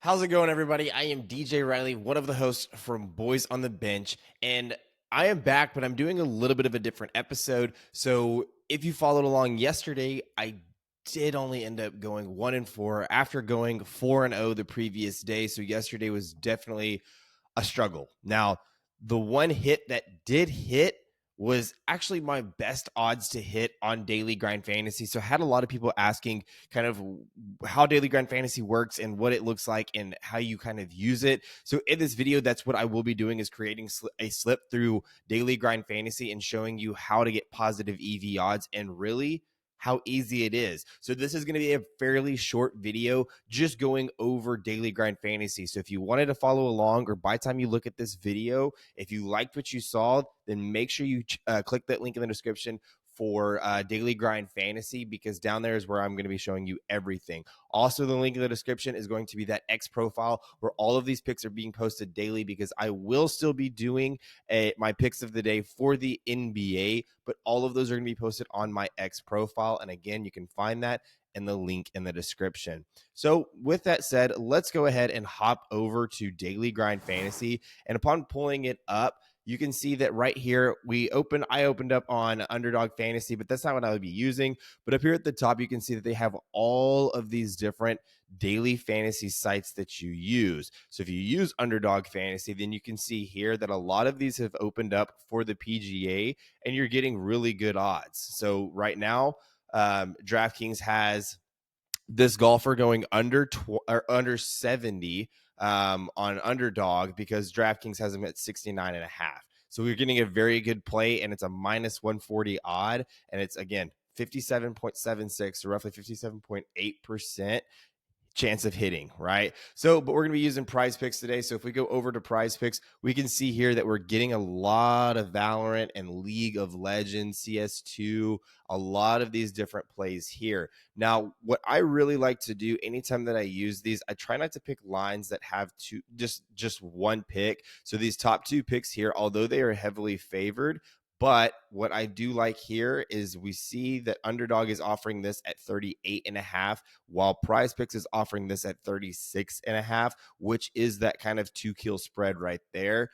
How's it going, everybody? I am DJ Riley, one of the hosts from Boys on the Bench, and I am back, but I'm doing a little bit of a different episode. So, if you followed along yesterday, I did only end up going 1-4 after going 4-0 the previous day. So, yesterday was definitely a struggle. Now, the one hit that did hit was actually my best odds to hit on Daily Grind Fantasy. So I had a lot of people asking kind of how Daily Grind Fantasy works and what it looks like and how you kind of use it. So in this video, that's what I will be doing, is creating a slip through Daily Grind Fantasy and showing you how to get positive EV odds and really how easy it is. So this is going to be a fairly short video just going over Daily Grind Fantasy. So if you wanted to follow along, or by the time you look at this video, if you liked what you saw, then make sure you click that link in the description for Daily Grind Fantasy, because down there is where I'm going to be showing you everything. Also, the link in the description is going to be that X profile where all of these picks are being posted daily, because I will still be doing my picks of the day for the NBA, but all of those are going to be posted on my X profile. And again, you can find that in the link in the description. So with that said, let's go ahead and hop over to Daily Grind Fantasy. And upon pulling it up, you can see that right here, I opened up on Underdog Fantasy, but that's not what I would be using. But up here at the top, you can see that they have all of these different daily fantasy sites that you use. So if you use Underdog Fantasy, then you can see here that a lot of these have opened up for the PGA, and you're getting really good odds. So right now, DraftKings has this golfer going under 70 on Underdog, because DraftKings has him at 69.5. So we're getting a very good play, and it's a minus 140 odd, and it's again 57.76, so roughly 57.8% chance of hitting, right? So, but we're going to be using PrizePicks today. So if we go over to PrizePicks, we can see here that we're getting a lot of Valorant and League of Legends, CS2, a lot of these different plays here. Now, what I really like to do anytime that I use these, I try not to pick lines that have just one pick. So these top two picks here, although they are heavily favored, but what I do like here is we see that Underdog is offering this at 38.5, while PrizePicks is offering this at 36.5, which is that kind of 2-kill spread right there.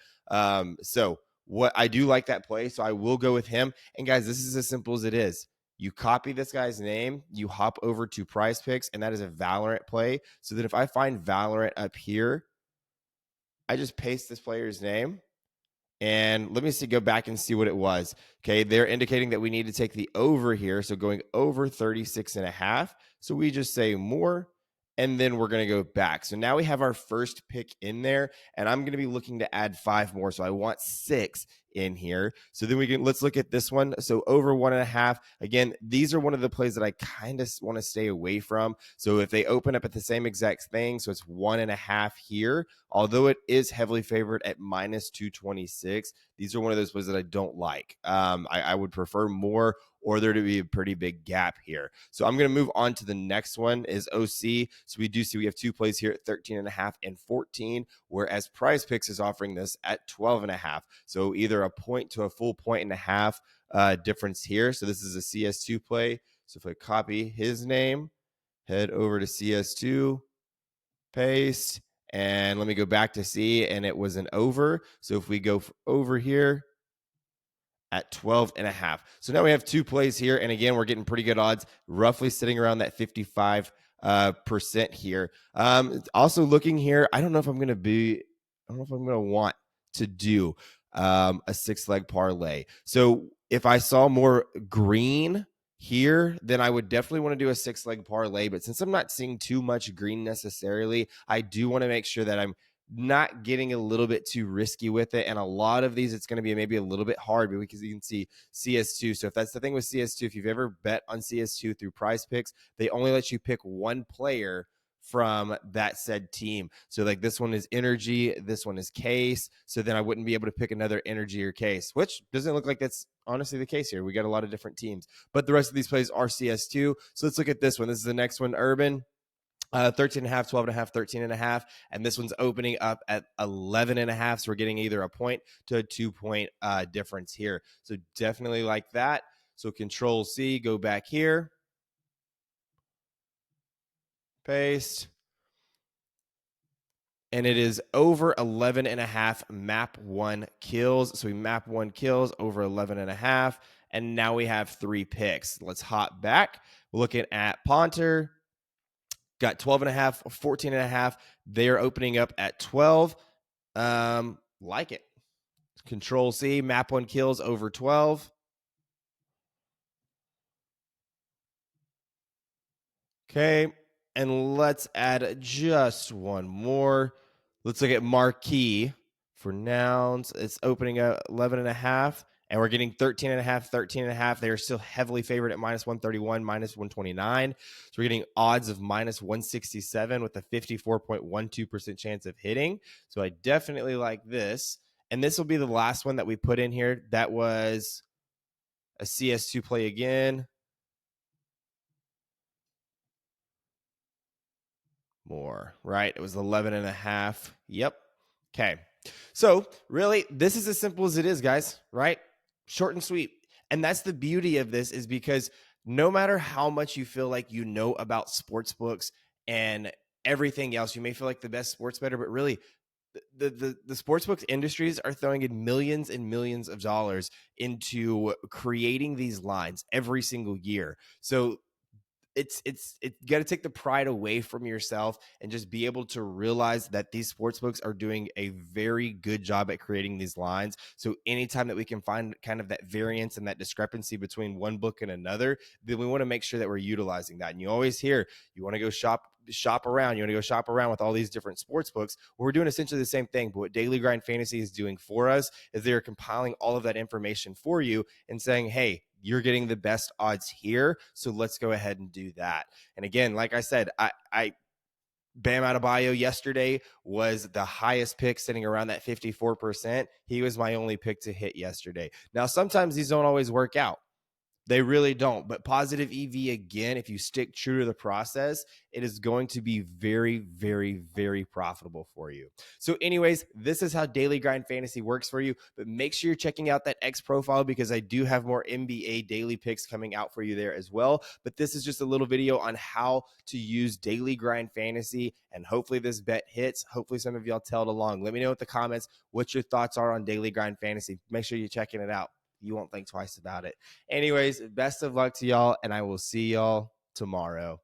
So what I do like that play, so I will go with him. And guys, this is as simple as it is. You copy this guy's name, you hop over to PrizePicks, and that is a Valorant play. So that if I find Valorant up here, I just paste this player's name. And let me go back and see what it was. Okay, they're indicating that we need to take the over here. So going over 36.5. So we just say more, and then we're going to go back. So now we have our first pick in there, and I'm going to be looking to add 5 more. So I want 6 in here. So then let's look at this one. So over 1.5. Again, these are one of the plays that I kind of want to stay away from. So if they open up at the same exact thing, so it's 1.5 here, although it is heavily favored at minus 226, these are one of those plays that I don't like. I would prefer more, or there to be a pretty big gap here. So I'm going to move on to the next one, is OC. So we do see we have 2 plays here at 13.5 and 14, whereas PrizePicks is offering this at 12.5. So either a point to a full 1.5 difference here. So this is a CS2 play. So if I copy his name, head over to CS2, paste, and let me go back to see, and it was an over. So if we go over here at 12.5. So now we have 2 plays here. And again, we're getting pretty good odds, roughly sitting around that 55% here. Also looking here, I don't know if I'm going to want to do a 6-leg parlay. So if I saw more green here, then I would definitely want to do a 6-leg parlay. But since I'm not seeing too much green necessarily, I do want to make sure that I'm not getting a little bit too risky with it. And a lot of these, it's going to be maybe a little bit hard, because you can see CS2. So if that's the thing with CS2, if you've ever bet on CS2 through PrizePicks, they only let you pick one player from that said team. So like this one is Energy, this one is Case. So then I wouldn't be able to pick another Energy or Case, which doesn't look like that's honestly the case here. We got a lot of different teams, but the rest of these plays are CS2. So let's look at this one. This is the next one, Urban. 13.5, 12.5, 13.5, and this one's opening up at 11.5. So we're getting either a point to a 2-point difference here. So definitely like that. So Control C, go back here, paste, and it is over 11 and a half map one kills. So we map one kills over 11 and a half. And now we have 3 picks. Let's hop back. We're looking at Ponter. Got 12 and a half, 14 and a half. They're opening up at 12. Like it. Control C, map one kills over 12. Okay. And let's add just one more. Let's look at marquee for nouns. It's opening at 11 and a half, and we're getting 13 and a half, 13 and a half. They are still heavily favored at minus 131, minus 129. So we're getting odds of minus 167 with a 54.12% chance of hitting. So I definitely like this. And this will be the last one that we put in here. That was a CS2 play again. More, right? It was 11 and a half. Yep. Okay. So, really, this is as simple as it is, guys, right? Short and sweet. And that's the beauty of this, is because no matter how much you feel like you know about sports books and everything else, you may feel like the best sports bettor, but really, the sports books industries are throwing in millions and millions of dollars into creating these lines every single year. So it's got to take the pride away from yourself and just be able to realize that these sports books are doing a very good job at creating these lines. So anytime that we can find kind of that variance and that discrepancy between one book and another, then we want to make sure that we're utilizing that. And you always hear, you want to go shop around. You want to go shop around with all these different sports books. Well, we're doing essentially the same thing, but what Daily Grind Fantasy is doing for us is they're compiling all of that information for you and saying, hey, you're getting the best odds here, so let's go ahead and do that. And again, like I said, I Bam Adebayo yesterday was the highest pick, sitting around that 54%. He was my only pick to hit yesterday. Now, sometimes these don't always work out. They really don't. But positive EV, again, if you stick true to the process, it is going to be very, very, very profitable for you. So anyways, this is how Daily Grind Fantasy works for you. But make sure you're checking out that X profile, because I do have more NBA daily picks coming out for you there as well. But this is just a little video on how to use Daily Grind Fantasy. And hopefully this bet hits. Hopefully some of y'all tailed along. Let me know in the comments what your thoughts are on Daily Grind Fantasy. Make sure you're checking it out. You won't think twice about it. Anyways, best of luck to y'all, and I will see y'all tomorrow.